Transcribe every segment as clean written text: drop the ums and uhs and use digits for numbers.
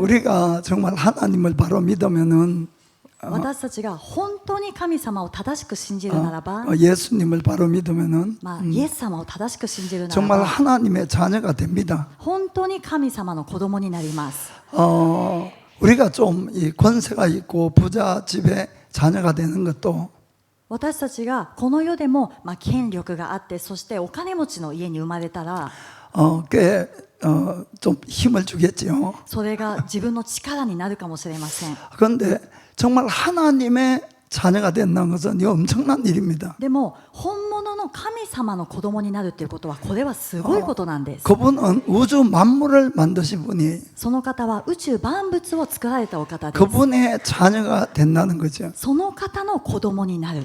우리가 정말 하나님을 바로 믿으면은 私たちが本当に神様を正しく信じるならば、 예수님을 바로 믿으면은 イエス様を正しく信じるなら 정말 ば 하나님의 자녀가 됩니다. 本当に神様の子供になります。 우리가 좀 이 권세가 있고 부자 집의 자녀가 되는 것도 私たちがこの世でも権力があって、そしてお金持ちの家に生まれたら 꽤 좀 힘을 주겠지요. それが自分の力になるかもしれません。 그런데 정말 하나님의 자녀가 된다는 것은 엄청난 일입니다. でも本物の神様の子供になるっていうことは、これはすごいことなんです。 그분은 우주 만물을 만드신 분이 その方は宇宙万物を作られたお方です。 그분의 자녀가 된다는 거죠. その方の子供になる。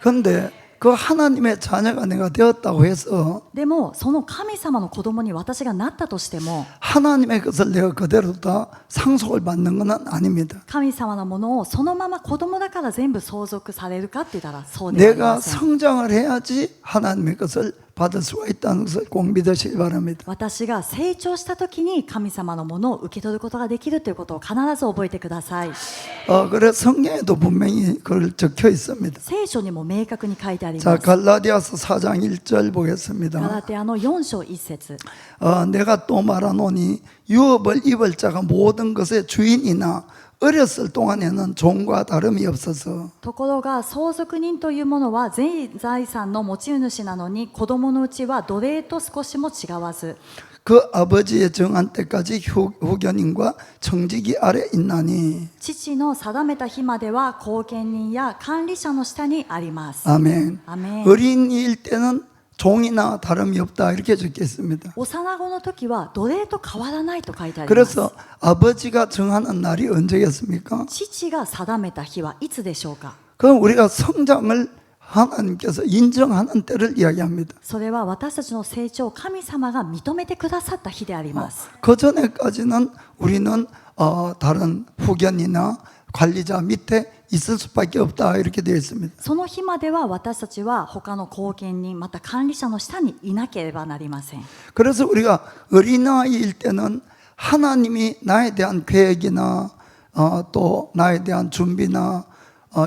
그런데 그 하나님의 자녀가 내가 되었다고 해서 でもその神様の子供に私がなったとしても、 하나님의 것을 내가 그대로 다 상속을 받는 건 아닙니다. 神様のものをそのまま子供だから全部相続されるかって言ったらそうではあり 내가 ません。 성장을 해야지 하나님의 것을 받을 수가 있다는 것을 꼭 믿으시기 바랍니다. 私が成長した時に神様のものを受け取ることができるということを必ず覚えてください。 그래 성경에도 분명히 그걸 적혀 있습니다. 聖書にも明確に書いてあり 자 ます。 갈라디아서 4장 1절 ガ 보겠습니다. ラテアの4章1節 내가 또 말하노니 유업을 입을 자가 모든 것의 주인이나 어렸을 동안에는 종과 다름이 없어서 ところが相続人というものは全財産の持ち主なのに、子供のうちは奴隷と少しも違わず、 그 아버지의 정한 때까지 후견인과 청지기 아래 있나니 父の定めた日までは後見人や管理者の下にあります。 아멘. アメン。 어린이일 때는 종이나 다름이 없다 이렇게 적혀 있습니다. 幼子の時は奴隷と変わらないと書いてあります。 그래서 아버지가 정하는 날이 언제겠습니까? 父が定めた日はいつでしょうか。 그럼 우리가 성장을 하나님께서 인정하는 때를 이야기합니다. それは私たちの成長を神様が認めてくださった日であります。 그 전에까지는 우리는 다른 후견이나 관리자 밑에 있을 수밖에 없다 이렇게 되어 있습니다. その日までは私たちは他の後見人また管理者の下にいなければなりません。 그래서 우리가 어린아이일 때는 하나님이 나에 대한 계획이나 또 나에 대한 준비나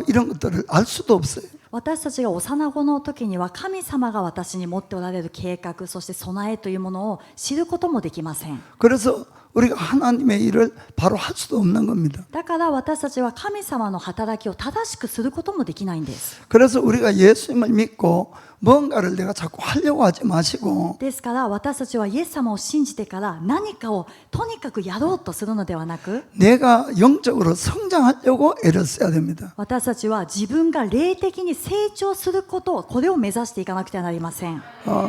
이런 것들을 알 수도 없어요. 私たちが幼子の時には神様が私に持っておられる計画、そして備えというものを知ることもできません。 그래서 우리가 하나님의 일을 바로 할 수도 없는 겁니다. だから私たちは神様の働きを正しくすることもできないんです。 그래서 우리가 예수님을 믿고 뭔가를 내가 자꾸 하려고 하지 마시고 ですから私たちはイエス様を信じてから何かをとにかくやろうとするのではなく、 내가 영적으로 성장하려고 애를 써야 됩니다. 私たちは自分が霊的に成長することを、これを目指していかなくてはなりません。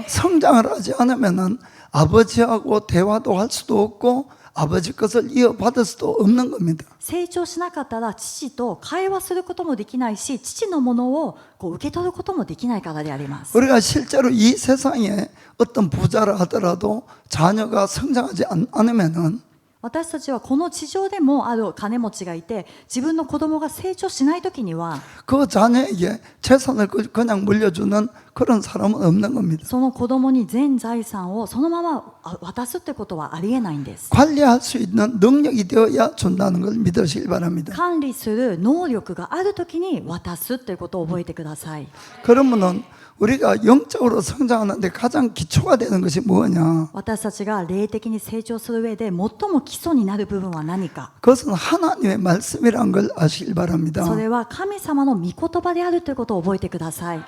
성장을 하지 않으면은 아버지하고 대화도 할 수도 없고 아버지 것을 이어받을 수도 없는 겁니다. 成長しなかったら父と会話することもできないし、父のものを受け取ることもできないからであります。 우리가 실제로 이 세상에 어떤 부자를 하더라도 자녀가 성장하지 않으면은 私たちはこの地上でもある金持ちがいて、自分の子供が成長しないときには 그 자녀에게 재산을 그냥 물려주는 그런 사람은 없는 겁니다. その子供に全財産をそのまま渡すってことはありえないんです。 관리할 수 있는 능력이 되어야 준다는 걸 믿으시길 바랍니다. 管理する能力があるときに渡すっていうことを覚えてください。 그러면은 우리가 영적으로 성장하는데 가장 기초가 되는 것이 뭐냐? 私たちが霊的に成長する上で最も基礎になる部分は何か。 그것은 하나님의 말씀이란 걸 아시길 바랍니다. それは神様の御言葉であるということを覚えてください。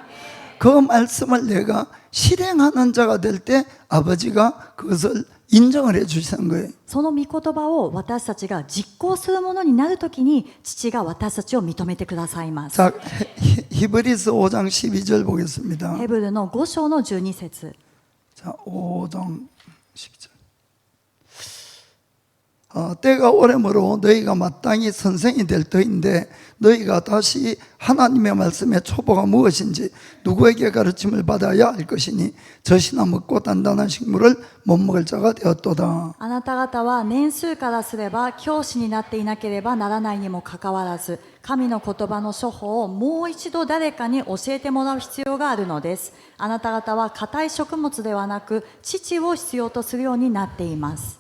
그 말씀을 내가 실행하는 자가 될 때 아버지가 그것을 인정을 해 주시는 거예요. その御言葉を私たちが実行するものになるときに、父が私たちを認めてくださいます。 자, 히브리서 5장 12절 보겠습니다. ヘブルの5章の12節。 자, 5장 12절. 때가 오래므로 너희가 마땅히 선생이 될 터인데 너희가 다시 하나님의 말씀의 초보가 무엇인지 누구에게 가르침을 받아야 할 것이니 젖이나 먹고 단단한 식물을 못 먹을 자가 되었도다. あなた方は年数からすれば教師になっていなければならないにもかかわらず、神の言葉の処方をもう一度誰かに教えてもらう必要があるのです。あなた方は固い食物ではなく乳を必要とするようになっています。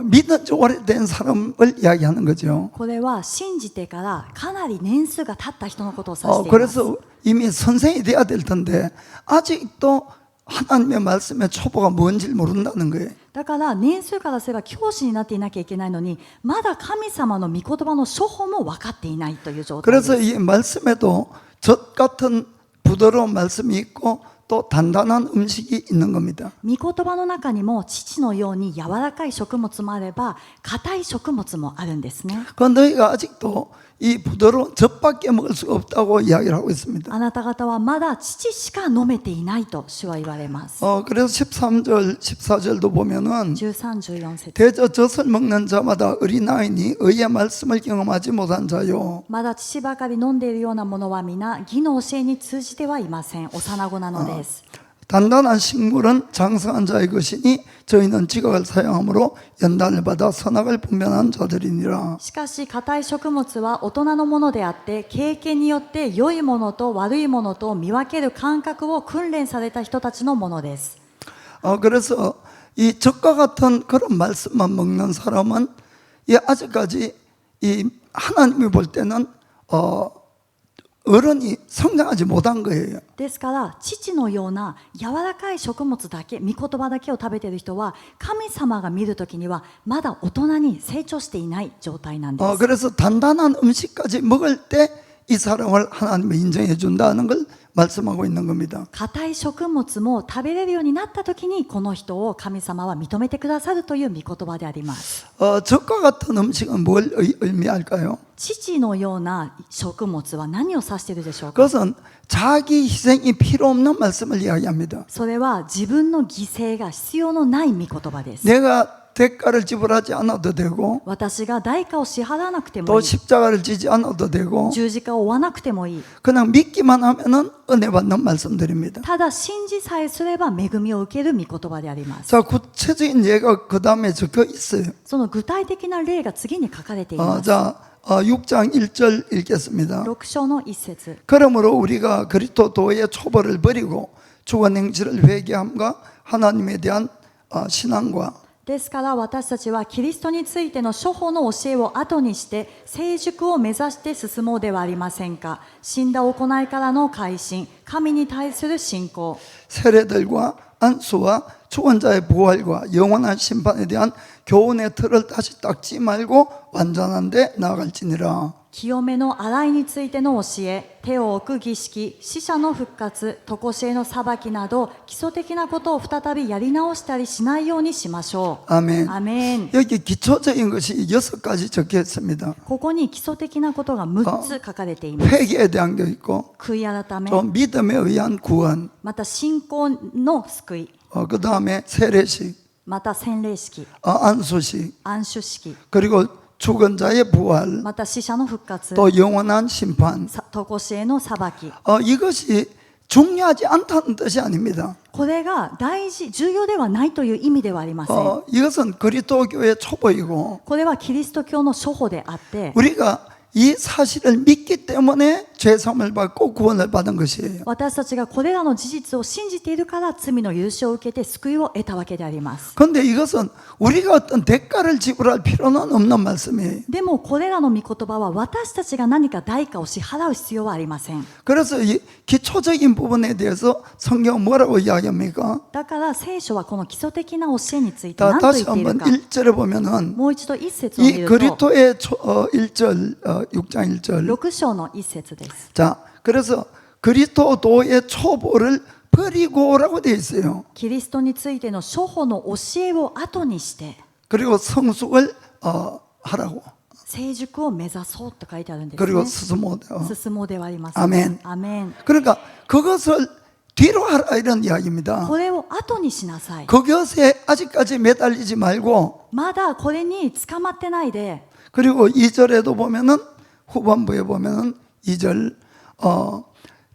믿은 지 오래된 사람을 이야기하는 거죠. これは信じてからかなり年数が経った人のことを指しています。 그래서 이미 선생이 돼야 될 텐데 아직도 하나님의 말씀의 초보가 뭔지 모른다는 거예요. だから年数からすれば教師になっていなきゃいけないのに、まだ神様の御言葉の処方も分かっていないという状態です。 그래서 이 말씀에도 젖 같은 부드러운 말씀이 있고 또 단단한 음식이 있는 겁니다. 御言葉の中にも父のように柔らかい食物もあれば硬い食物もあるんですね。 그 너희가 아직도 이 부드러운 젖밖에 먹을 수가 없다고 이야기를 하고 있습니다. あなた方はまだ父しか飲めていないと主は言われます。 그래서 13절, 14절도 보면은 13、14節。 대저 젖을 먹는 자마다 어린아이니 의의 말씀을 경험하지 못한 자요. まだ父ばかり飲んでいるようなものは皆義の教えに通じてはいません。幼子なのです。 단단한 식물은 장성한 자의 것이니 저희는 지각을 사용함으로 연단을 받아 선악을 분별하는 자들이니라. しかし硬い食物は大人のものであって、経験によって良いものと悪いものと見分ける感覚を訓練された人たちのものです。 그래서 이 젖과 같은 그런 말씀만 먹는 사람은 아직까지 이 하나님이 볼 때는 어른이 성장하지 못한 거예요. ですから父のような柔らかい食物だけ、御言葉だけを食べている人は神様が見るときにはまだ大人に成長していない状態なんです。 그래서 단단한 음식까지 먹을 때 이 사람을 하나님이 인정해 준다는 걸 말씀하고 있는 겁니다. 硬い食物も食べれるようになったときにこの人を神様は認めてくださるという御言葉であります。 젖과 같은 음식은 뭘 의미할까요? 父のような食物は何を指しているでしょうか。 그것은 자기 희생이 필요 없는 말씀을 이야기합니다. それは自分の犠牲が必要のない御言葉です。 내가 대가를 지불하지 않아도 되고 私が代価を支払わなくても 또 いい。 십자가를 지지 않아도 되고 十字架を負わなくてもいい。 그냥 믿기만 하면은 은혜 받는 말씀드립니다. ただ信じさえすれば恵みを受ける御言葉であります。 자, 구체적인 예가 그 다음에 적혀 있어요. その具体的な例が次に書かれています。 자, 6장 1절 읽겠습니다. 6章の1節。 그러므로 우리가 그리스도 도의 초벌을 버리고 죽은 행실을 회개함과 하나님에 대한 신앙과 ですから私たちはキリストについての諸法の教えを後にして成熟を目指して進もうではありませんか。死んだ行いからの改心、神に対する信仰、 세례들과 안수와 죽은 자의 부활과 영원한 심판에 대한 교훈의 틀을 다시 닦지 말고 완전한 데 나아갈지니라. 清めの洗いについての教え、手を置く儀式、死者の復活、常しえの裁きなど基礎的なことを再びやり直したりしないようにしましょう。 아멘. アメン。 여기 기초적인 것이 6가지 적혀 있습니다. ここに基礎的なことが6つ書かれています。 회개에 대한 게 있고 悔い改め、 또 믿음에 의한 구원, また信仰の救い、 그 다음에 세례식, また洗礼式、 안수식, 安守式、 그리고 죽은 자의 부활, また死者の復活、 또 영원한 심판. 常しえの裁き。 이것이 중요하지 않다는 뜻이 아닙니다. これが大事、重要ではないという意味ではありません。 이것은 그리스도교의 초보이고 これはキリスト教の初歩であって、 우리가 이 사실을 믿기 때문에 죄사함을 받고 구원을 받은 것이에요. 私たちがこれらの事実を信じているから罪の許しを受けて救いを得たわけであります。 그런데 이것은 우리가 어떤 대가를 지불할 필요는 없는 말씀이에요. でもこれらの御言葉は私たちが何か代価を支払う必要はありません。 그래서 이 기초적인 부분에 대해서 성경은 뭐라고 이야기합니까? だから聖書はこの基礎的な教えについて 다, 何と 다시 言っている 한번 か。 1절에 보면은 もう一度一節を見 이 ると、 그리스도의 1절 6장 1절 6章の一節です。 자, 그래서 그리스도의 초보를 버리고라고 되어 있어요. キリストについての初歩の教えを後にして 그리고 성숙을 하라고. 成熟を目指そうと書いてあるんです 그리고 ね。 스스모. 進もうではありません。 아멘. アメン。 그러니까 그것을 뒤로 하라 이런 이야기입니다. これを後にしなさい。 그것에 아직까지 매달리지 말고 まだこれに捕まってないで、 그리고 2절에도 보면은 후반부에 보면은 2절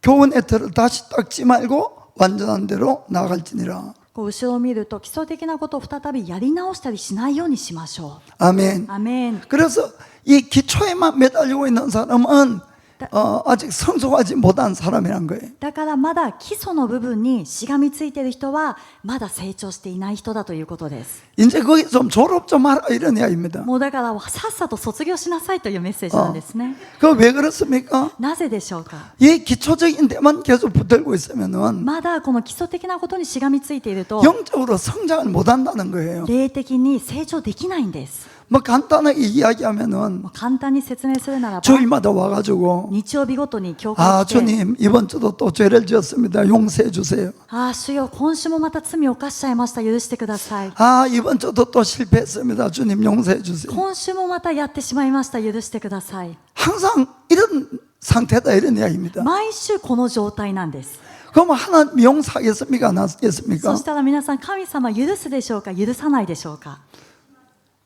교훈의 틀을 다시 닦지 말고 완전한 대로 나아갈지니라. こう後ろを見ると基礎的なことを再びやり直したりしないようにしましょ 아멘. う。アメン。 그래서 이 기초에만 매달리고 있는 사람은 아직 성숙하지 못한 사람이란 거예요. だからまだ基礎の部分にしがみついている人はまだ成長していない人だということです。 이제 거기 좀 졸업 좀 하라 이런 이야기입니다. もうだからさっさと卒業しなさいというメッセージなんですね。 그 왜 그렇습니까? なぜでしょうか。 이 기초적인 데만 계속 붙들고 있으면은 まだこの基礎的なことにしがみついていると 영적으로 성장을 못한다는 거예요. 霊的に成長できないんです。 뭐 간단하게 이야기하면은 もう簡単に説明するならば 주일마다 와가지고 日曜日ごとに教 아 会に来て 주님 이번 주도 또 죄를 지었습니다. 용서해 주세요. ああ主よ今週もまた罪を犯しちゃいました許してください 아 이번 주도 또 실패했습니다. 주님 용서해 주세요. 今週もまたやってしまいました許してください 항상 이런 상태다 이런 이야기입니다. 毎週この状態なんです 그럼 하나님 용서하겠습니까? 안 하겠습니까? そしたら皆さん神様許すでしょうか許さないでしょうか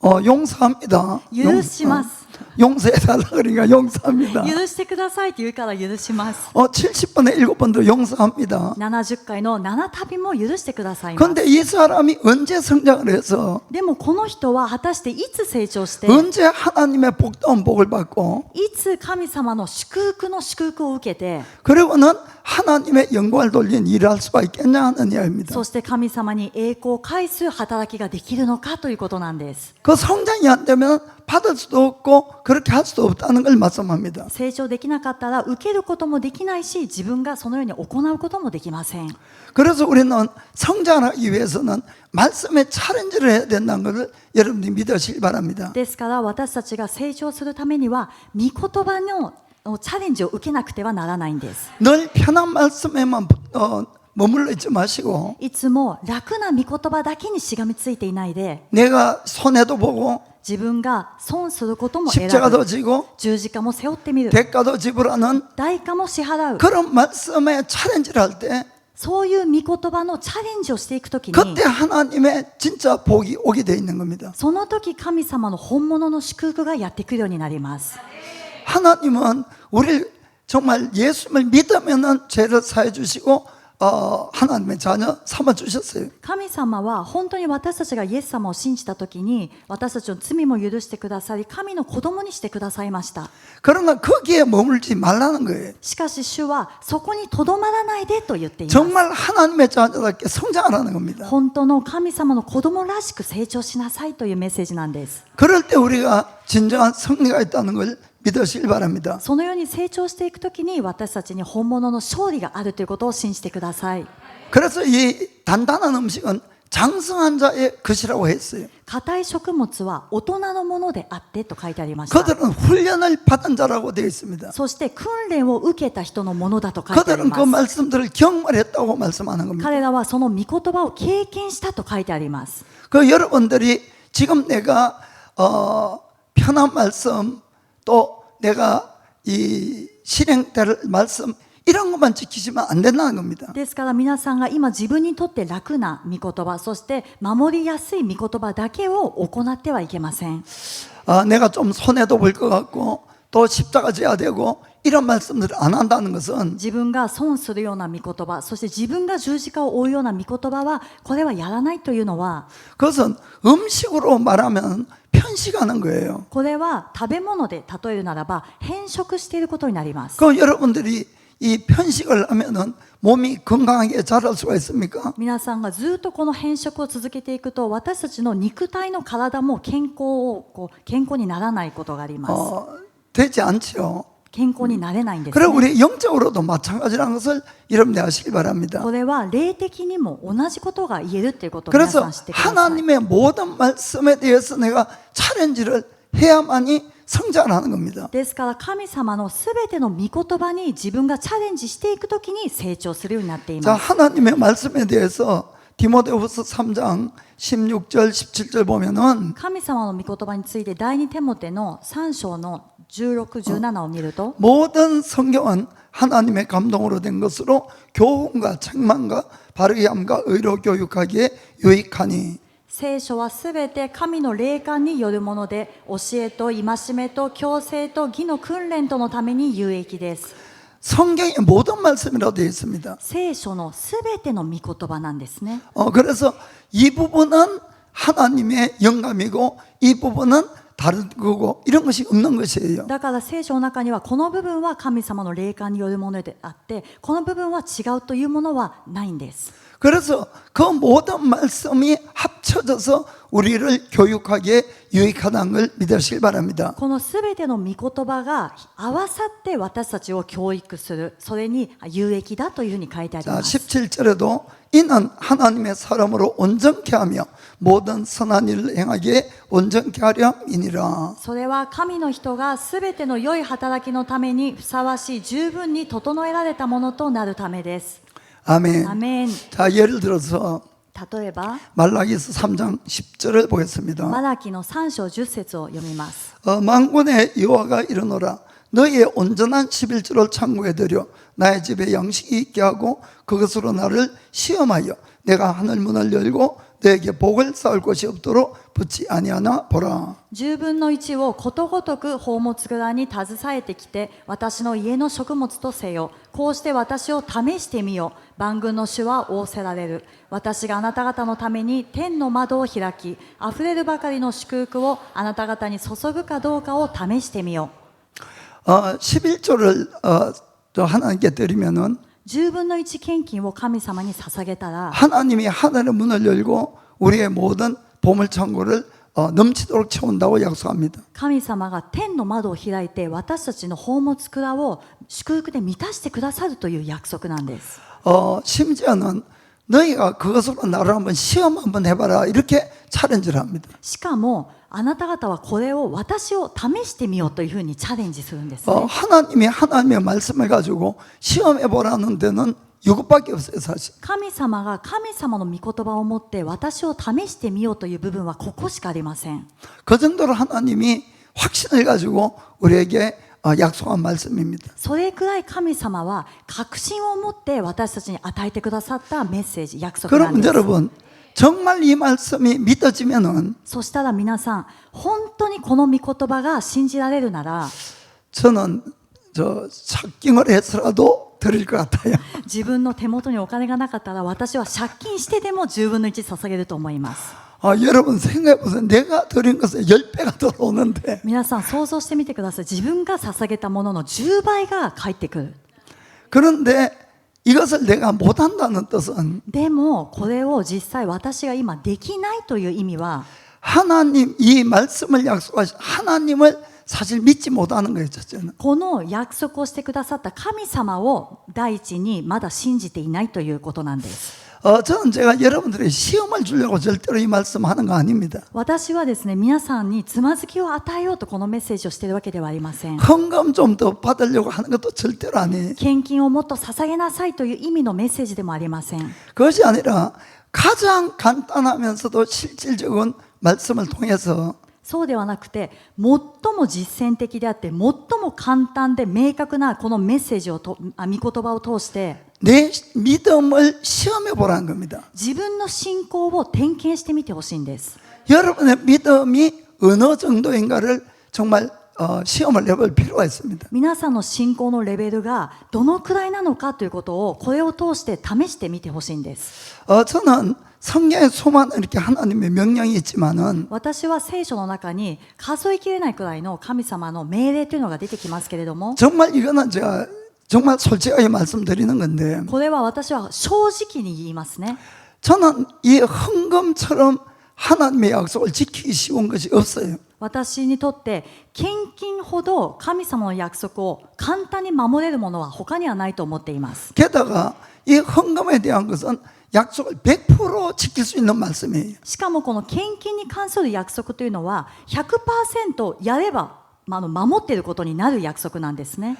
용서합니다. 許します 용서해달라 그러니까 용서합니다. 許してくださいって言うから許します 70번에 7번도 용서합니다. 70回の7旅も許してくださいます 그런데 이 사람이 언제 성장을 해서 でもこの人は果たしていつ成長して 언제 하나님의 복다운 복을 받고 いつ神様の祝福の祝福を受けて 그리고는 하나님의 영광을 돌린 일을 할 수가 있겠냐 하는 이야기입니다. そして神様に栄光を返す働きができるのかということなんです 그 성장이 안 되면 받을 수도 없고 그렇게 할 수도 없다는 걸 말씀합니다. 成長できなかったら受けることもできないし自分がそのように行うこともできません 그래서 우리는 성장하기 위해서는 말씀에 챌린지를 해야 된다는 것을 여러분들이 믿으시기 바랍니다. ですから私たちが成長するためには御言葉のチャレンジを受けなくてはならないんです 늘 편한 말씀에만 머물러 있지 마시고 いつも楽な御言葉だけにしがみついていないで 내가 손해도 보고 自分が損することも選 십자가도 ぶ 지고 十字架も背負ってみる 대가도 지불하는 代価も支払う 그런 말씀에 챌린지를 할 때 そういう御言葉のチャレンジをしていくときに 그때 하나님의 진짜 복이 오게 돼 있는 겁니다. その時神様の本物の祝福がやってくるようになります 하나님은 우리를 정말 예수님을 믿으면은 죄를 사해 주시고 하나님의 자녀 삼아 주셨어요. 神様は本当に私たちがイエス様を信じたときに私たちの罪も許してくださり神の子供にしてくださいました 그러나 거기에 머물지 말라는 거예요. しかし主はそこにとどまらないでと言っています 정말 하나님의 자녀답게 성장하라는 겁니다. 本当の神様の子供らしく成長しなさいというメッセージなんです 그럴 때 우리가 진정한 승리가 있다는 걸 믿으시길 바랍니다. そのように成長していくときに私たちに本物の勝利があるということを信じてください 그래서 이 단단한 음식은 장성한 자의 것이라고 했어요. 硬い食物は大人のものであってと書いてありました 그들은 훈련을 받은 자라고 되어 있습니다. そして訓練を受けた人のものだと書いてあり 그들은 ま 그 す 말씀들을 경험했다고 말씀하는 겁니다. 彼らはその御言葉を経験したと書いてあります 그 여러분들이 지금 내가 편한 말씀 또 내가 이 실행될 말씀 이런 것만 지키시면 안 된다는 겁니다. ですから皆さんが今自分にとって楽な御言葉そして守りやすい御言葉だけを行ってはいけません 내가 좀 손해도 볼 것 같고 또 십자가 져야 되고 이런 말씀들을 안 한다는 것은 自分が損するような御言葉そして自分が十字架を追うような御言葉はこれはやらないというのは 그것은 음식으로 말하면 편식하는 거예요. これは食べ物で例えるならば変色していることになります 그 여러분들이 이 편식을 하면은 몸이 건강하게 자랄 수가 있습니까? 皆さんがずっとこの変色を続けていくと私たちの肉体の体も健康にならないことがあります 되지 않죠. 健康になれないんです 그리고 ね 우리 영적으로도 마찬가지라는 것을 여러분이 아시기 바랍니다. これは霊的にも同じことが言えるっていうことを皆さ 그래서 ん知ってください 하나님의 모든 말씀에 대해서 내가 챌린지를 해야만이 성장하는 겁니다. ですから神様のすべての御言葉に自分がチャレンジしていくときに成長するようになってい 자, ます 하나님의 말씀에 대해서 디모데후서 3장 16절 17절 보면은 神様の御言葉について第二テモテの3章の16、17を見ると 모든 성경은 하나님의 감동으로 된 것으로 교훈과 책망과 바르게 함과 의로 교육하기에 유익하니 聖書はすべて神の霊感によるもので教えと戒めと矯正と義の訓練とのために有益です 성경의 모든 말씀이라고 되어 있습니다. 聖書のすべての御言葉なんですね 그래서 이 부분은 하나님의 영감이고 이 부분은 다른 거고 이런 것이 없는 것이에요. だから聖書の中にはこの部分は神様の霊感によるものであってこの部分は違うというものはないんです。 그래서 그 모든 말씀이 합쳐져서 우리를 교육하기에 유익하다는 걸 믿으시길 바랍니다. このすべての御言葉が合わさって私たちを教育するそれに有益だというふうに書いてあり 자, ます。 17절에도 이는 하나님의 사람으로 온전케 하며 모든 선한 일을 행하기에 온전케 하려 함이니라. それは神の人がすべての良い働きのためにふさわしい十分に整えられたものとなるためです。 아멘. アメン。 자, 예를 들어서 例えば 말라기서 3장 10절을 보겠습니다. マラキの3章10節を読みます。 만군의 여호와가 이르노라 너희의 온전한 11조를 창고에 들여 나의 집에 양식이 있게 하고 그것으로 나를 시험하여 내가 하늘 문을 열고 너에게 복을 쌓을 곳이 없도록 붙지 아니하나 보라. 10分の1をことごとく宝物蔵に携えてきて私の家の食物とせよ。こうして私を試してみよ。万軍の主は仰せられる。私があなた方のために天の窓を開きあふれるばかりの祝福をあなた方に注ぐかどうかを試してみよ。 11조를 하나님께 드리면은 10分の1献金を神様に捧げたら 하나님이 하늘의 문을 열고 우리의 모든 보물 창고를 넘치도록 채운다고 약속합니다. 神様が天の窓を開いて私たちの宝物蔵を祝福で満たしてくださるという約束なんです。 심지어는 너희가 그것으로 나를 한번 시험 한번 해봐라 이렇게 챌린지를 합니다. しかもあなた方はこれを私を試してみようというふうにチャレンジするんですね。 하나님이 하나님의 말씀을 가지고 시험해보라는 데는 이것밖에 없어요 사실. 神様が神様の御言葉を持って私を試してみようという部分はここしかありません。 그 정도로 하나님이 확신을 가지고 우리에게 약속한 말씀입니다. それくらい神様は確信を持って私たちに与えてくださったメッセージ約束なん 그럼 です。 여러분 정말 이 말씀이 믿어지면은 そしたら皆さん本当にこの御言葉が信じられるなら 저는 착킹을 해서라도 드릴 것 같아요. 自分の手元にお金がなかったら私は借金してでも10分の1捧げると思います。 여러분 생각해보세요. 내가 드린 것에 10배가 들어오는데 皆さん想像してみてください。自分が捧げたものの10倍が返ってくる。 그런데 이것을 내가 못한다는 뜻은 でもこれを実際私が今できないという意味は 하나님 이 말씀을 약속하신 하나님을 사실 믿지 못하는 거예요. 첫째는 この約束をしてくださった神様を第一にまだ信じていないということなんです。 저는 제가 여러분들에게 시험을 주려고 절대로 이 말씀하는 거 아닙니다. 私はですね皆さんにつまずきを与えようとこのメッセージをしているわけではありません。 헌금 좀 더 받으려고 하는 것도 절대로 아니에요. 献金をもっと捧げなさいという意味のメッセージでもありません。 그것이 아니라 가장 간단하면서도 실질적인 말씀을 통해서 そうではなくて最も実践的であって最も簡単で明確なこのメッセージを御言葉を通して 내 믿음을 시험해 보라는 겁니다. 自分の信仰を点検してみてほしいんです。 여러분의 믿음이 어느 정도인가를 정말 시험을 해볼 필요가 있습니다. 皆さんの信仰のレベルがどのくらいなのかということをこれを通して試してみてほしいんです。 저는 성경에 수많은 이렇게 하나님의 명령이 있지만은 私は聖書の中に数えきれないくらいの神様の命令というのが出てきますけれども 정말 이거는 제가 정말 솔직하게 말씀드리는 건데 これは私は正直に言いますね。 저는 이 헌금처럼 하나님의 약속을 지키기 쉬운 것이 없어요. 私にとって献金ほど神様の約束を簡単に守れるものは他にはないと思っています。 게다가 이 헌금에 대한 것은 약속을 100% 지킬 수 있는 말씀이에요. しかもこの献金に関する約束というのは 100% やれば守っていることになる約束なんですね。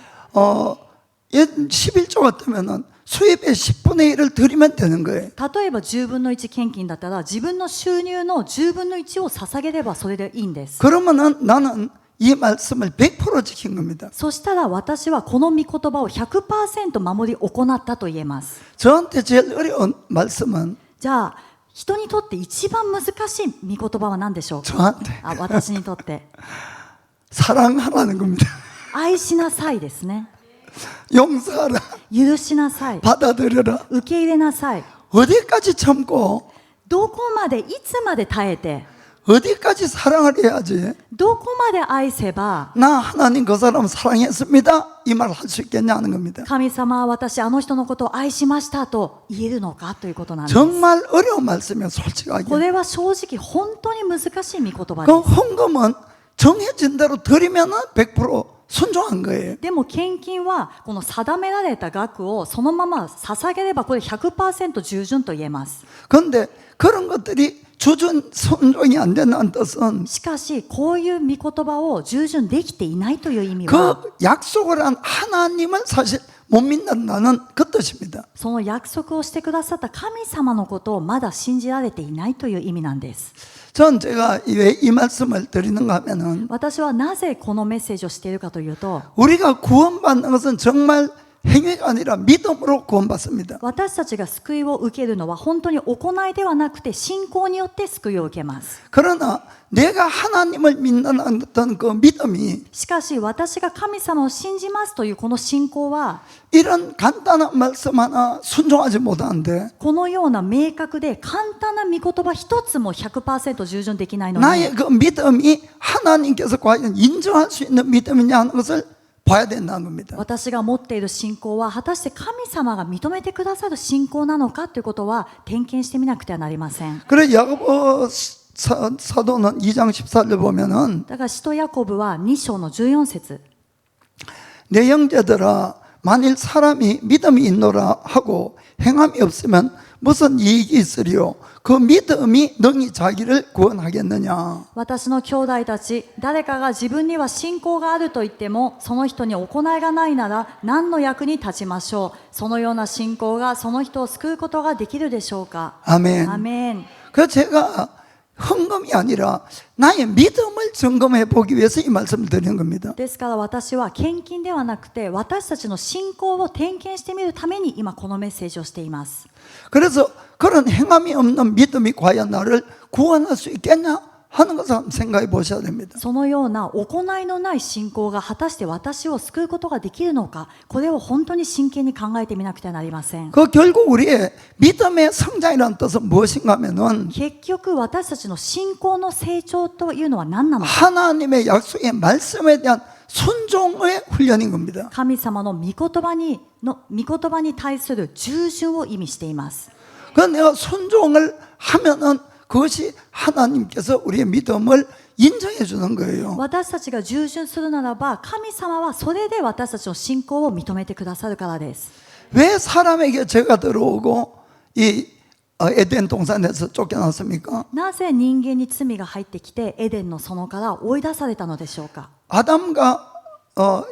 11조 같으면은 수입의 10분의 1을 드리면 되는 거예요. 例えば10分の1献金だったら自分の収入の10分の1を捧げればそれでいいんです。 그러면은 나는 이 말씀을 100% 지킨 겁니다. そしたら私はこの御言葉を 100% 守り行ったと言えます。 저한테 제일 어려운 말씀은 じゃあ人にとって一番難しい御言葉は何でしょうか。 저한테 私にとって사랑하라는 겁니다. 愛しなさいですね。 용서하라. 許しなさい。 받아들여라. 受け入れなさい。 어디까지 참고 どこまでいつまで耐えて 어디까지 사랑을 해야지 どこまで愛せば 나 하나님 그 사람 사랑했습니다 이 말 할 수 있겠냐는 겁니다. 神様は私あの人のことを愛しましたと言えるのかということなんです。 정말 어려운 말씀이에요 こ 솔직하게. れは正直本当に難しい御言葉 그 です。 헌금은 정해진 대로 드리면 100% 순종한 거예요. でも献金はこの定められた額をそのまま捧げればこれ 100% 従順と言えます。 그런데 그런 것들이 주준 순종이 안 된다는 뜻은 しかしこういう御言葉を従順できていないという意味は 그 약속을 한 하나님을 사실 못 믿는다는 그 뜻입니다. その約束をしてくださった神様のことをまだ信じられていないという意味なんです。 전 제가 왜 이 말씀을 드리는가 하면은 私はなぜこのメッセージをしているかというと 우리가 구원받는 것은 정말 행위가 아니라 믿음으로 구원받습니다. 私たちが救いを受けるのは本当に行いではなくて信仰によって救いを受けます。 그러나 내가 하나님을 믿는 어떤 그 믿음이 しかし私が神様を信じますというこの信仰は 이런 간단한 말씀 하나 순종하지 못하는데 このような明確で簡単な御言葉一つも 100% 従順できないのに 나의 그 믿음이 하나님께서 과연 인정할 수 있는 믿음이냐 하는 것을 봐야 된다는 겁니다. 私が持っている信仰は果たして神様が認めてくださる信仰なのかということは点検してみなくてはなりません。 그래 야고보 사도는 2장 14절 보면은 だから使徒ヤコブは2章の14節 내 형제들아 만일 사람이 믿음이 있노라 하고 행함이 없으면 무슨 이익이 있으리요 그 믿음이 능히 자기를 구원하겠느냐. 私の兄弟たち、誰かが自分には信仰があると言ってもその人に行いがないなら何の役に立ちましょう。そのような信仰がその人を救うことができるでしょうか。 아멘. アメン。 그 제가 헌금이 아니라 나의 믿음을 점검해 보기 위해서 이 말씀을 드리는 겁니다. ですから私は献金ではなくて私たちの信仰を点検してみるために今このメッセージをしています。 그래서 그런 행함이 없는 믿음이 과연 나를 구원할 수 있겠냐 하는 것을 한번 생각해 보셔야 됩니다. そのような行いのない信仰が果たして私を救うことができるのか、これを本当に真剣に考えてみなくてはなりません。 그 결국 우리의 믿음의 성장이라는 뜻은 무엇인가 하면은 結局私たちの信仰の成長というのは何なのか。 하나님의 약속의 말씀에 대한 순종의 훈련인 겁니다. 神様の御言葉に対する従順を意味しています。 그 내가 순종을 하면은 그것이 하나님께서 우리의 믿음을 인정해 주는 거예요. 私たちが従順するならば神様はそれで私たちの信仰を認めてくださるからです。 왜 사람에게 죄가 들어오고 이 에덴 동산에서 쫓겨났습니까? なぜ人間に罪が入ってきてエデンの園から追い出されたのでしょうか。 아담과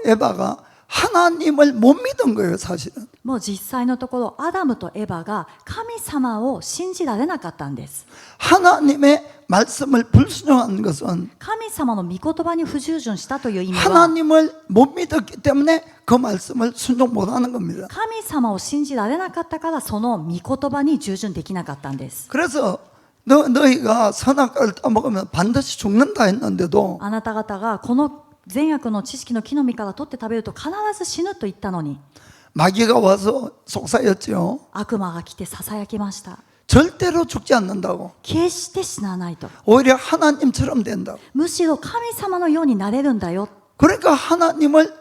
에바가 하나님을 못 믿은 거예요, 사실은. もう実際のところアダムとエバが神様を信じられなかったんです。 하나님의 말씀을 불순종한 것은 神様の御言葉に不従順したという意味は 하나님을 못 믿었기 때문에 그 말씀을 순종 못하는 겁니다. 神様を信じられなかったからその御言葉に従順できなかったんです。 그래서 너희가 선악과를 따먹으면 반드시 죽는다 했는데도 あなた方がこの善悪の知識の木の実から取って食べると必ず死ぬと言ったのに 마귀가 와서 속삭였죠. 悪魔が来てささやきました。 절대로 죽지 않는다고. 決して死なないと。 오히려 하나님처럼 된다고. むしろ神様のようになれるんだよ。 그러니까 하나님을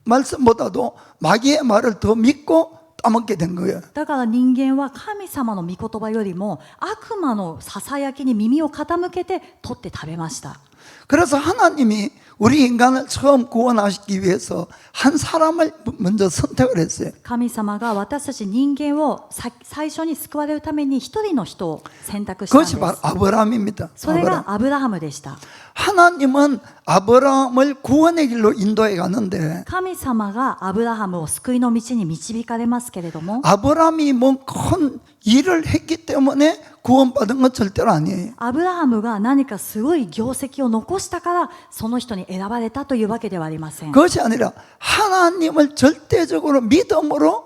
말씀보다도 마귀의 말을 더 믿고 따먹게 된 거예요. だから人間は神様の御言葉よりも悪魔のささやきに耳を傾けて取って食べました。 그래서 하나님이 우리 인간을 처음 구원하시기 위해서 한 사람을 먼저 선택을 했어요. 神様が私たち人間を最初に救われるために一人の人を選択したんで 그것이 바로 す。 아브라함입니다. それがアブラハムでした。 하나님은 아브라함을 구원의 길로 인도해 가는데 神様がアブラハムを救いの道に導かれますけれども 아브라함이 뭔 큰 일을 했기 때문에 구원받은 건 절대로 아니에요. アブラハムが何かすごい業績を残したからその人に選ばれたというわけではありません。 그것이 아니라 하나님을 절대적으로 믿음으로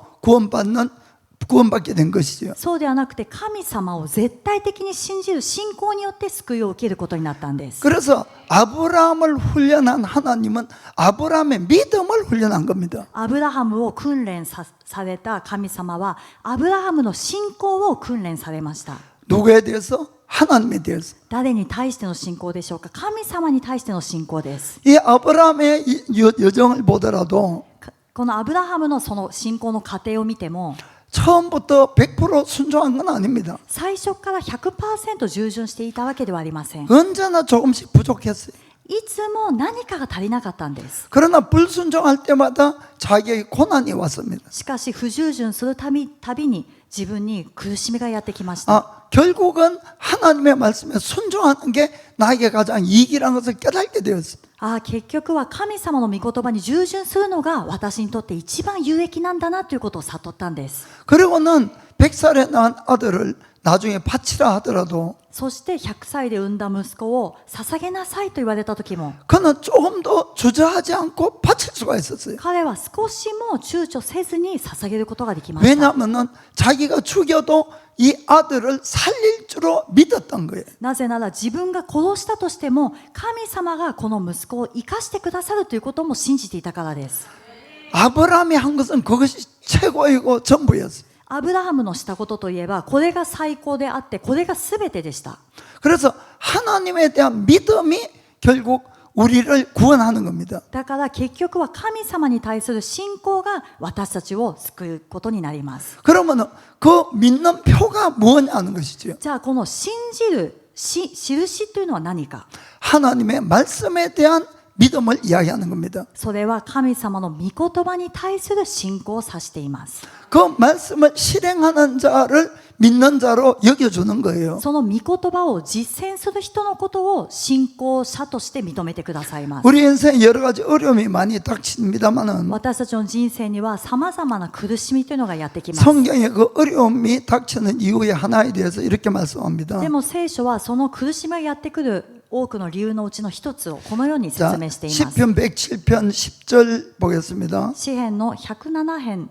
구원받게 된 것이죠. そうではなくて神様を絶対的に信じる信仰によって救いを受けることになったんです。 그래서 아브라함을 훈련한 하나님은 아브라함의 믿음을 훈련한 겁니다. アブラハムを訓練された神様はアブラハムの信仰を訓練されました。 누구에 대해서? 하나님에 대해서. 誰に対しての信仰でしょうか。神様に対しての信仰です。 이 아브라함의 여정을 보더라도 このアブラハムのその信仰の過程を見ても 처음부터 100% 순종한 건 아닙니다. 最初から 100% 従順していたわけではありません。 언제나 조금씩 부족했어요. いつも何かが足りなかったんです。 그러나 불순종할 때마다 자기에게 고난이 왔습니다. しかし不従順するたびに自分に苦しみがやってきました。 결국은 하나님의 말씀에 순종하는 게 나에게 가장 이익이라는 것을 깨닫게 되었어요. 結局は神様の御言葉に従順するのが私にとって一番有益なんだなということを悟ったんです。 그리고는 100살에 낳은 아들을 나중에 바치라 하더라도 そして100歳で産んだ息子を捧げなさいと言われた時も 그는 조금도 주저하지 않고 바칠 수가 있었어요. 彼は少しも躊躇せずに捧げることができました。 왜냐하면 자기가 죽여도 이 아들을 살릴 줄로 믿었던 거예요. なぜなら自分が殺したとしても神様がこの息子を生かしてくださるということも信じていたからです。 아브라함이 한 것은 그것이 최고이고 전부였어요. アブラハムのしたことといえばこれが最高であってこれが全てでした。 그래서 하나님에 대한 믿음이 결국 우리를 구원하는 겁니다. だから結局は神様に対する信仰が私たちを救うことになります。 그러면 그 믿는 표가 뭐냐는 것이죠. じゃあこの信じる印というのは何か。 하나님의 말씀에 대한 믿음을 이야기하는 겁니다. それは神様の御言葉に対する信仰を指しています。 그 말씀을 실행하는 자를 믿는 자로 여겨주는 거예요. その御言葉を実践する人のことを信仰者として認めてくださいます。 우리 인생에 여러 가지 어려움이 많이 닥칩니다만은 私たちの人生には様々な苦しみというのがやってきます。 성경에 그 어려움이 닥치는 이유의 하나에 대해서 이렇게 말씀합니다. でも聖書はその苦しみがやってくる多くの理由のうちの一つをこのように説明しています。 시편 107편 10절 보겠습니다. 詩編の107編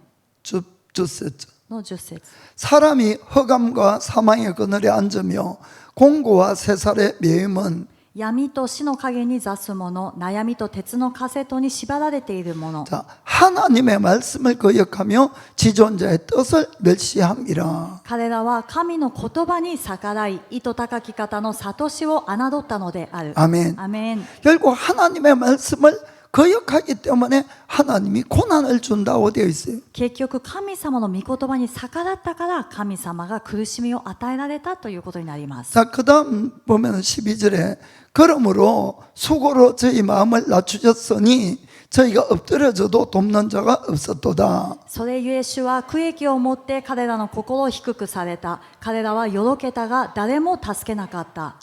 주세죠. の10節 사람이 허감과 사망의 그늘에 앉으며 공고와 세살의 매임은 闇と死の影に座す者、悩みと鉄のカセットに縛られている者。 자, 하나님의 말씀을 거역하며 지존자의 뜻을 멸시함이라. 彼らは神の言葉に逆らい、意図高き方の悟しを侮ったのである。 아멘. アメン。 결국 하나님의 말씀을 거역하기 때문에 하나님이 고난을 준다고 되어 있어요. 結局神様の御言葉に逆らったから神様が苦しみを与えられたということになります。 자, 그 다음 보면 12절에 그러므로 수고로 저희 마음을 낮추셨으니 저희가 엎드려져도 돕는 자가 없었도다. それゆえ主は苦役をもって彼らの心を低くされた。彼らはよろけたが誰も助けなかった。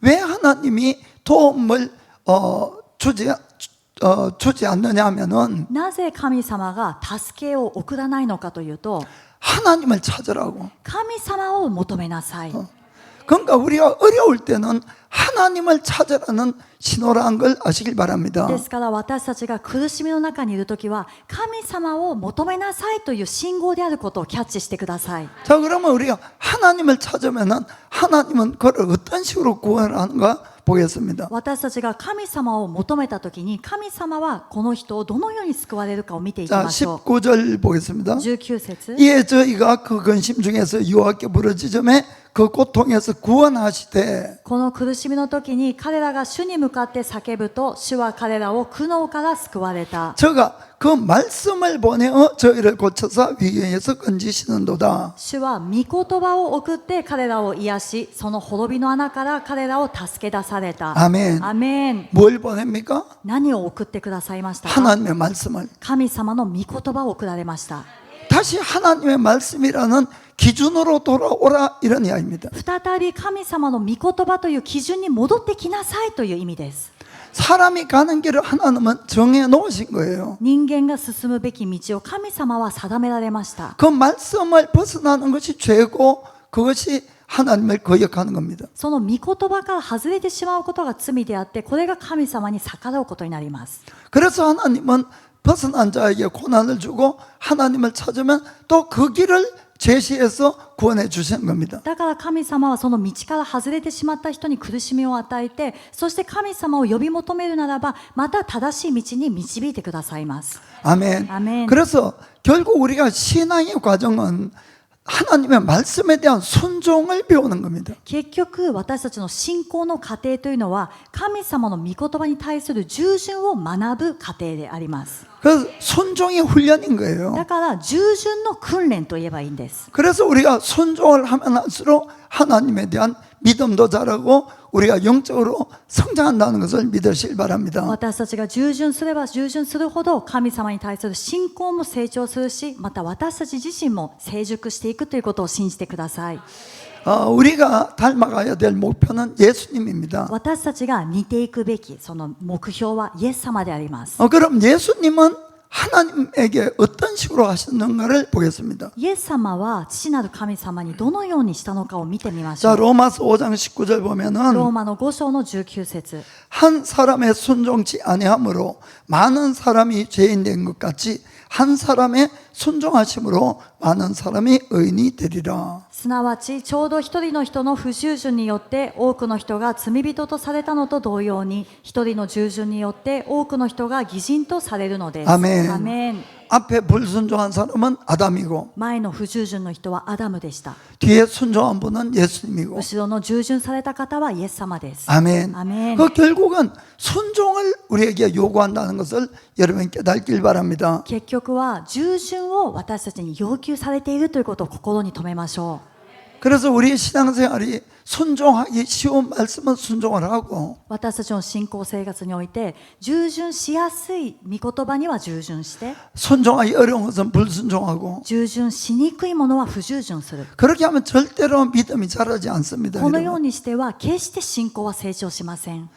왜 하나님이 도움을 주지 않느냐 하면은 なぜ神様が助けを送らないのかというと 하나님을 찾으라고. 神様を求めなさい。 그러니까 우리가 어려울 때는 하나님을 찾으라는 신호라는 걸 아시길 바랍니다. ですから私たちが苦しみの中にいるときは神様を求めなさいという信号であることをキャッチしてください。 자, 그러면 우리가 하나님을 찾으면은 하나님은 그를 어떤 식으로 구원하는가 보겠습니다. 私たちが神様を求めたときに神様はこの人をどのように救われるかを見ていき 자, ましょう。 19절 보겠습니다. 19節 이에 저희가 그 근심 중에서 여호와께 부르짖음에 그 고통에서 구원하시되 この苦しみの時に彼らが主に向かって叫ぶと主は彼らを苦悩から救われた。 저가 그 말씀을 보내어 저희를 고쳐서 위기에서 건지시는도다. 主は御言葉を送って彼らを癒しその滅びの穴から彼らを助け出された。 아멘. アメン。 뭘 보냅니까? 何を送ってくださいましたか。 하나님의 말씀을. 神様の御言葉を送られました。 다시 하나님의 말씀이라는 기준으로 돌아오라 이런 이야기입니다. 再び神様の御言葉という基準に戻ってきなさいという意味です。 사람이 가는 길을 하나님은 정해 놓으신 거예요. 人間が進むべき道を神様は定められました。 그 말씀을 벗어나는 것이 죄고 그것이 하나님을 거역하는 겁니다. その御言葉から外れてしまうことが罪であってこれが神様に逆らうことになります。 그래서 하나님은 벗어난 자에게 고난을 주고 하나님을 찾으면 또 그 길을 제시해서 구원해 주시는 겁니다. だから神様はその道から外れてしまった人に苦しみを与えてそして神様を呼び求めるならばまた正しい道に導いてくださいます。 아멘. 아멘. 그래서 결국 우리가 신앙의 과정은 하나님의 말씀에 대한 순종을 배우는 겁니다. 結局私たちの信仰の過程というのは神様の御言葉に対する従順を学ぶ過程であります。 그래서 순종이 훈련인 だ 거예요. から従順の訓練と言えばいいんです。 그래서 우리가 순종을 하면 할수록 하나님에 대한 믿음도 자라고 우리가 영적으로 성장한다는 것을 믿으시길 바랍니다. 私たちが従順すれば従順するほど神様に対する信仰も成長するし、また私たち自身も成熟していくということを信じてください。 우리가 닮아가야 될 목표는 예수님입니다. 私たちが似ていくべきその目標はイエス様であります。 그럼 예수님은 하나님에게 어떤 식으로 하셨는가를 보겠습니다. イエス様は父なる神様にどのようにしたのかを見てみましょ 자, う。 로마서 5장 19절 ロー 보면은 マの5章の19節 한 사람의 순종치 아니함으로 많은 사람이 죄인 된 것 같이 한 사람의 순종하심으로 많은 사람이 의인이 되리라. すなわちちょうど一人の人の不従順によって多くの人が罪人とされたのと同様に一人の従順によって多くの人が義人とされるのです。 아멘. アメン。 앞에 불순종한 사람은 아담이고 前の不従順の人はアダムでした。 뒤에 순종한 분은 예수님이고 後ろの従順された方はイエス様です。 아멘. アメン。 그 결국은 순종을 우리에게 요구한다는 것을 여러분 깨닫길 바랍니다. 結局は従順を私たちに要求されているということを心に留めましょ 그래서 우리 신앙생활이 순종하기 쉬운 말씀은 순종을 하고 う。私たちの信仰生活において従順しやすい御言葉には従順して 순종하기 어려운 것은 불순종하고 従順しにくいものは不従順する。 그렇게 하면 절대로 믿음이 자라지 않습니다. このよう 여러분. にしては決して信仰は成長しません。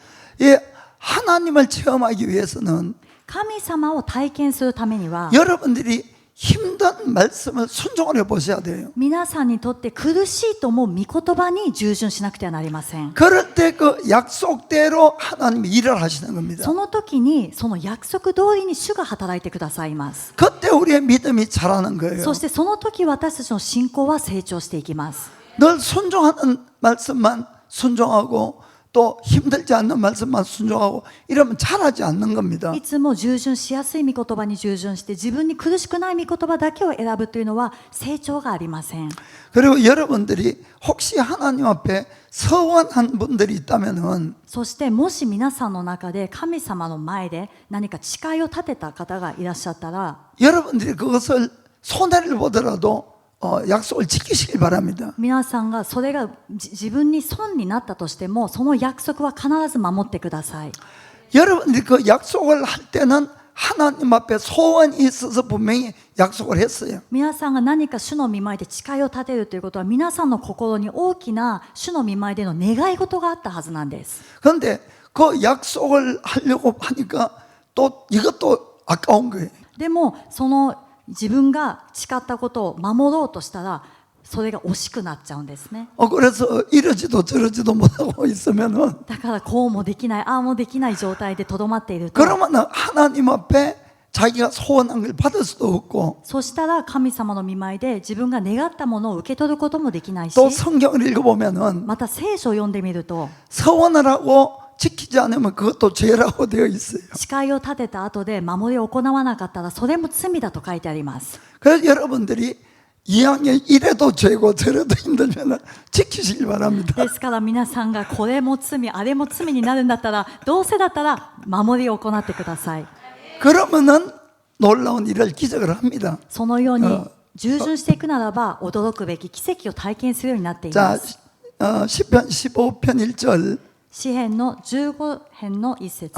예, 하나님을 체험하기 위해서는 神様を体験するためには 여러분들이 힘든 말씀을 순종을 해보셔야 돼요. 皆さんにとって苦しいと思う御言葉に従順しなくてはなりません。 그럴 때 그 약속대로 하나님이 일을 하시는 겁니다. その時にその約束通りに主が働いてくださいます。 그때 우리의 믿음이 자라는 거예요. そしてその時私たちの信仰は成長していきます。 늘 순종하는 말씀만 순종하고 또 힘들지 않는 말씀만 순종하고 이러면 잘하지 않는 겁니다. いつも従順しやすい御言葉に従順して自分に苦しくない御言葉だけを選ぶというのは成長がありません。 그리고 여러분들이 혹시 하나님 앞에 서원한 분들이 있다면은 そしてもし皆さんの中で神様の前で何か誓いを立てた方がいらっしゃったら 여러분들이 그것을 손해를 보더라도 약속을 지키시길 바랍니다. 皆さんがそれが自分に損になったとしてもその約束は必ず守ってください。 여러분들이 그 약속을 할 때는 하나님 앞에 소원이 있어서 분명히 약속을 했어요. 皆さんが何か主の御前で誓いを立てるということは皆さんの心に大きな主の御前での願い事があったはずなんです。 그런데 그 약속을 하려고 하니까 또 이것도 아까운 거예요. でもその自分が誓ったことを守ろうとしたらそれが惜しくなっちゃうんですね。 그래서 이러지도 저러지도 못하고 있으면은 だからこうもできないああもできない状態でとどまっていると 그러면 하나님 앞에 자기가 소원한 걸 받을 수도 없고 そしたら神様の御前で自分が願ったものを受け取ることもできないし 또 성경을 읽어보면은 また聖書を読んでみると 서원을 하고 지키지 않으면 그것도 죄라고 되어 있어요. 誓いを立てた後で守りを行わなかったらそれも罪だと書いてあります。 그래서 여러분들이 이왕에 이래도 죄고 저래도 힘들면 지키시길 바랍니다. ですから皆さんがこれも罪あれも罪になるんだったらどうせだったら守りを行ってください。 그러면은 놀라운 일을 기적을 합니다. そのように従順していくならば驚くべき奇跡を体験するようになっていま 자, す。 시편 15편 1절 詩編の15編の一節、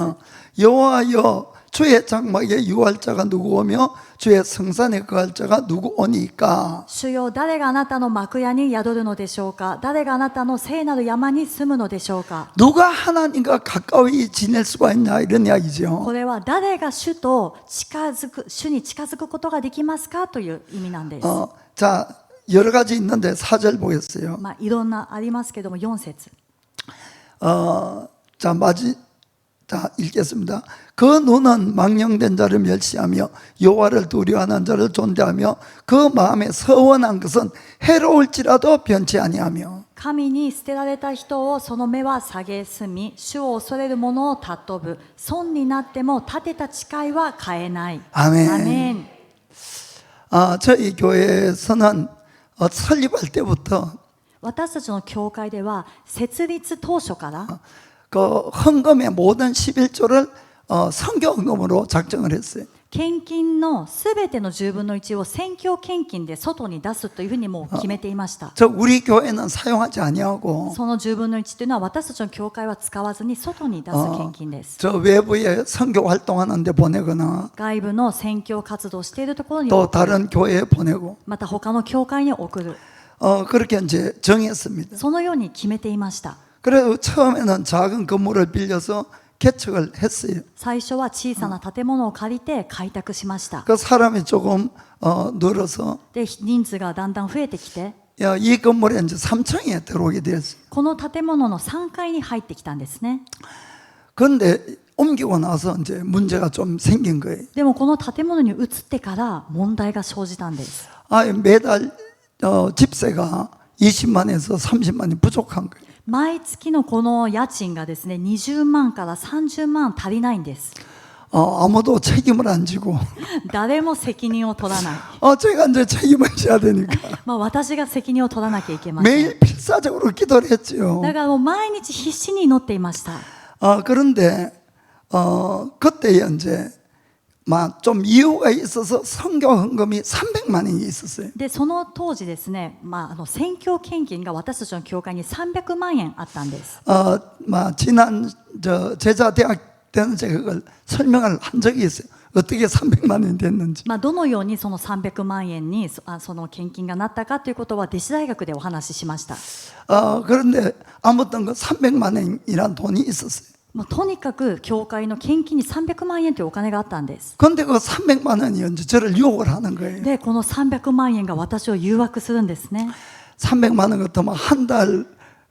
여호와여 주의 장막에 유할 자가 누구오며 주의 성산에 거할 자가 누구오니까 主よ誰があなたの幕屋に宿るのでしょうか。誰があなたの聖なる山に住むのでしょうか。 누가 하나님과 가까이 지낼 수가 있냐 이런 이야기죠. これは誰が主と近づく主に近づくことができますかという意味なんです。 자, 여러 가지 있는데 4절 보겠어요. いろんなありますけども4節 자, 읽겠습니다. 그 눈은 망령된 자를 멸시하며 여호와를 두려워하는 자를 존대하며 그 마음에 서원한 것은 해로울지라도 변치 아니하며 神に捨てられた人をその目は蔑み主を恐れる者を尊ぶ。損になっても立てた誓いは変えない。 아멘. アメン。 저희 교회에서는 설립할 때부터 私たちの教会では設立当初から 그 헌금의 모든 11조를 선교 헌금으로 작정을 했어요. 献金のすべての10分の1を宣教献金で外に出すというふうにもう決めていました。 저 우리 교회는 사용하지 아니하고 その10分の1というのは私たちの教会は使わずに外に出す献金です。 저 외부에 선교 활동하는 데 보내거나 外部の宣教活動をしているところに 또 送る、 다른 교회에 보내고 また他の教会に送る、 그렇게 이제 정했습니다. そのように決めていました。 그래서 처음에는 작은 건물을 빌려서 개척을 했어요. 最初は小さな建物を借りて開拓しました。 그 사람이 조금 늘어서 で、人数がだんだん増えてきて、 이 건물에 이제 3층에 들어오게 됐어요. この建物の3階に入ってきたんですね。 그런데 옮기고 나서 이제 문제가 좀 생긴 거예요. でもこの建物に移ってから問題が生じたんです。 매달 집세가 20만에서 30만이 부족한 거예요. 毎月のこの家賃がですね、20万から30万足りないんです。 아무도 책임을 안 지고 誰も責任を取らない。 제가 이제 책임을 져야 되니까 私が責任を取らなきゃいけません。 매일 필사적으로 기도를 했죠. だからもう毎日必死に祈っていました。 그런데 그때 이제 좀 이유가 있어서 선교 헌금이 300만 원이 있었어요. で、その当時ですね、宣教献金が私たちの教会に300万円あったんです。 지난 제자 대학 때는 제가 그걸 설명을 한 적이 있어요. 어떻게 300만 원이 됐는지. どのようにその300万円にその献金がなったかということは弟子大学でお話ししました。 그런데 아무튼 그 300만 원이란 돈이 있었어요. とにかく教会の献金に300万円というお金があったんです。 그런데 그 300만 원이 이제 저를 유혹을 하는 거예요. で、この300万円が私を誘惑するんですね。 300만 원 같으면 한 달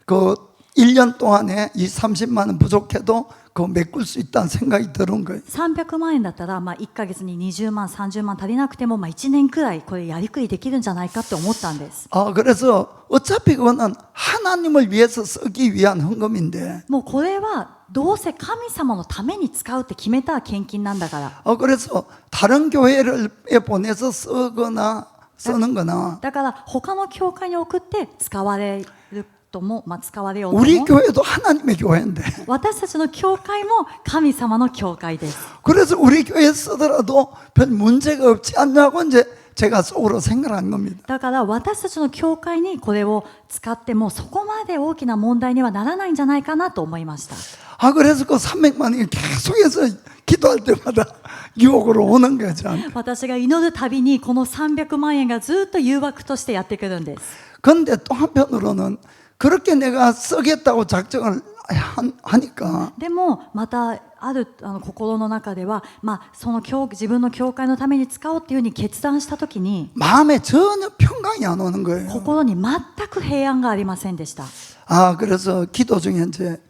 그 1년 동안에 이 30만 원 부족해도 그 메꿀 수 있다는 생각이 들은 거예요. 300万円だったら、1ヶ月に20万、30万足りなくても、1年くらいこれやりくりできるんじゃないかって思ったんです。 그래서 어차피 그거는 하나님을 위해서 쓰기 위한 헌금인데 もうこれはどうせ神様のために使うって決めた献金なんだから。 그래서 다른 교회에 보내서 쓰는 거나 だから他の教会に送って使われるとも、使われようと 우리 も、 교회도 하나님의 교회인데 私たちの教会も神様の教会です。 그래서 우리 교회에 쓰더라도 별 문제가 없지 않냐고 이제 제가 속으로 생각한 겁니다. だから私たちの教会にこれを使ってもそこまで大きな問題にはならないんじゃないかなと思いました。 그래서 그 300만 원이 계속해서 기도할 때마다 유혹으로 오는 거죠. 私が祈るたびにこの300万円がずっと誘惑としてやってくるんです。 그런데 또 한편으로는 그렇게 내가 쓰겠다고 작정을 하니까 でもまたある心の中では、その自分の教会のために使おうっていうふうに決断したときに 마음에 전혀 평강이 안 오는 거예요. 心に全く平安がありませんでした。 그래서 기도 중에 이제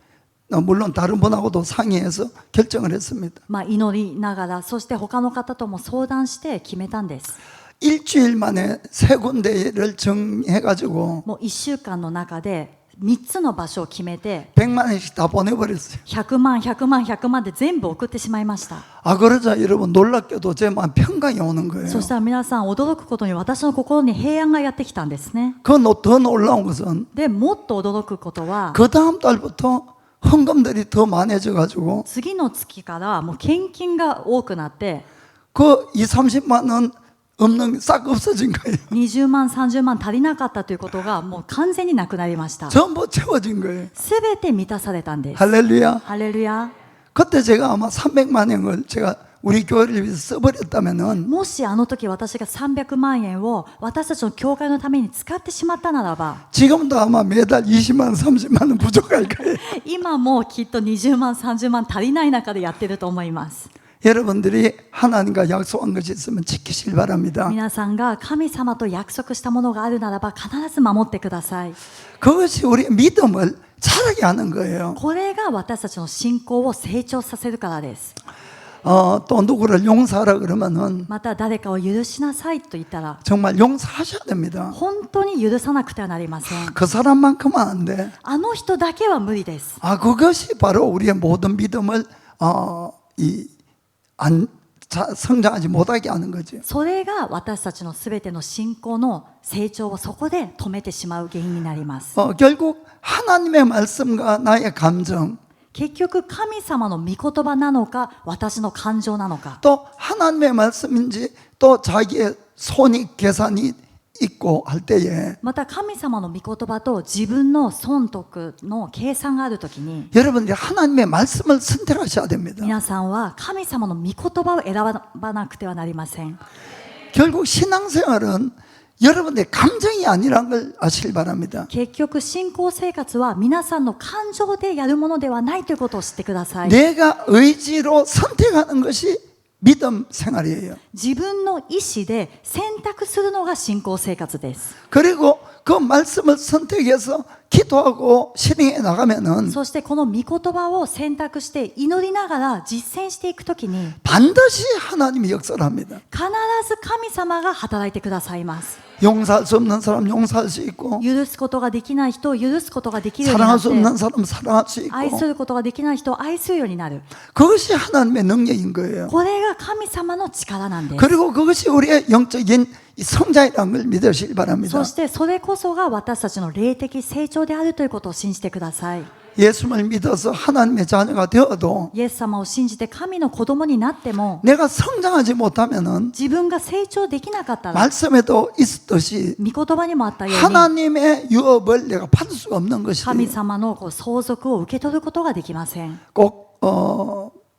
물론 다른 분하고도 상의해서 결정을 했습니다. 祈りながら、そして他の方とも相談して決めたんです。 일주일 만에 3군데를 정해가지고 もう1週間の中で3つの場所を決めて 100만 원씩 다 보내버렸어요. 100万、100万、100万で全部送ってしまいました。 그러자 여러분 놀랍게도 제 마음 평강이 오는 거예요. そしたら皆さん驚くことに私の心に平安がやってきたんですね。 더 놀라운 것은 で、もっと驚くことは 그 다음 달부터 헌금들이 더 많아져가지고 次の月からもう献金が多くなって 그 20, 30만 원 없는 싹 없어진 거예요. 20万、30万足りなかったということがもう完全になくなりました。 전부 채워진 거예요. すべて満たされたんです。 할렐루야. ハレルヤ。 그때 제가 아마 300만 원을 제가 우리 교회를 위해서 써버렸다면은 もしあの時私が300万円を私たちの教会のために使ってしまったならば 지금도 아마 매달 20만 30만 원 부족할 거예요. 今もきっと20万、30万足りない中でやってると思います。 여러분들이 하나님과 약속한 것이 있으면 지키시길 바랍니다. 皆さんが神様と約束したものがあるならば必ず守ってください。 그것이 우리의 믿음을 자라게 하는 거예요. これが私たちの信仰を成長させるからです。 또 누구를 용서하라 그러면은 また誰かを許しなさいと言ったら 정말 용서하셔야 됩니다. 本当に許さなくてはなりません。 그 사람만큼은 안 돼. あの人だけは無理です。 그것이 바로 우리의 모든 믿음을 성장하지 못하게 하는 거죠. それが私たちのすべての信仰の成長をそこで止めてしまう原因になります。 결국 하나님의 말씀과 나의 감정, 結局神様の御言葉なのか私の感情なのか、 또 하나님의 말씀인지 또 자기의 손익 계산이 있고 할 때에 また神様の御言葉と自分の損得の計算があるときに、 여러분들이 하나님의 말씀을 선택하셔야 됩니다. 皆さんは神様の御言葉を選ばなくてはなりません。 결국 신앙생활은 여러분의 감정이 아니라는 걸 아시길 바랍니다. 結局信仰生活は皆さんの感情でやるものではないということを知ってください。 내가 의지로 선택하는 것이 믿음 생활이에요. 自分の意思で選択するのが信仰生活です。 그리고 그 말씀을 선택해서 기도하고 실행해 나가면은 そしてこの御言葉を選択して祈りながら実践していくときに、 반드시 하나님이 역사를 합니다. 必ず神様が働いてくださいます。 용서할 수 없는 사람 용서할 수 있고 許すことができない人を許すことができるようにな 사랑할 っ 수 て、 없는 사람 사랑할 수 있고 愛することができない人を愛するようになる。 그것이 하나님의 능력인 거예요. これが神様の力なんです。 그리고 그것이 우리의 영적인 이 성장이라는 걸 믿으시기 바랍니다. そしてそれこそが私たちの霊的成長であるということを信じてください。 예수를 믿어서 하나님의 자녀가 되어도 イエス様を信じて神の子供になっても 내가 성장하지 못하면은 自分が成長できなかったら、 말씀에도 있었듯이 御言葉にもあったように 하나님의 유업을 내가 받을 수가 없는 것이 神様の相続を受け取ることができません。 꼭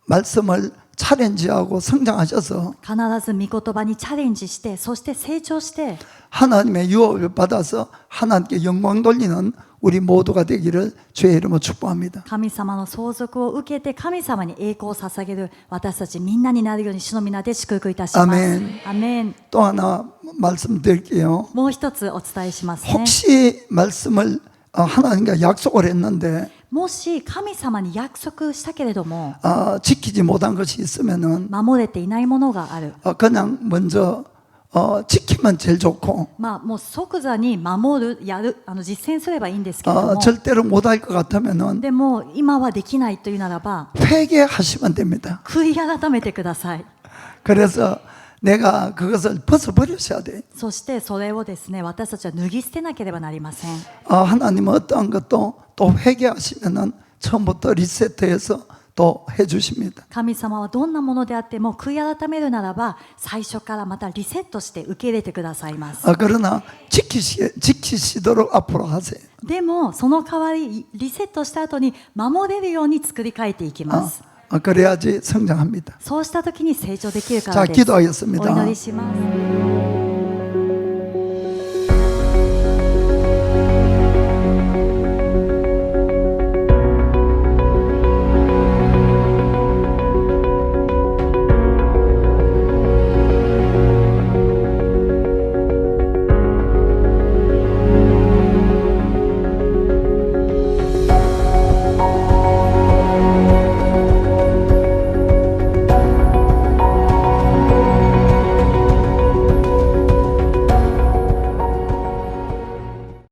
말씀을 챌린지하고 성장하셔서 必ず御言葉にチャレンジして、そして成長して、 하나님의 유업을 받아서 하나님께 영광 돌리는 우리 모두가 되기를 주의 이름으로 축복합니다. 神様の相続を受けて神様に栄光を捧げる私たちみんなになるように主の皆で祝福いたします。 아멘. アメン。 또 하나 말씀드릴게요. もう一つお伝えしますね。 혹시 말씀을 하나님과 약속을 했는데 もし神様に約束したけれども 지키지 못한 것이 있으면은 守れていないものがある。 그냥 먼저 지키면 제일 좋고 まあもう即座に守る、やる、実践すればいいんですけれども、 절대로 못할 것 같으면은 でも今はできないというならば 회개하시면 됩니다. 悔い改めてください。 그래서 내가 그것을 벗어버리셔야 돼. そしてそれをですね、私たちは脱ぎ捨てなければなりません。 하나님은 어떠한 것도 또 회개하시면은 처음부터 리세트해서 또 해주십니다. 神様はどんなものであっても悔い改めるならば最初からまたリセットして受け入れてくださいます。 그러나 지키시도록 앞으로 하세요. でもその代わりリセットした後に守れるように作り変えていきます。 그래야지 성장합니다. そうした時に成長できるからです。 기도하겠습니다. お祈りします。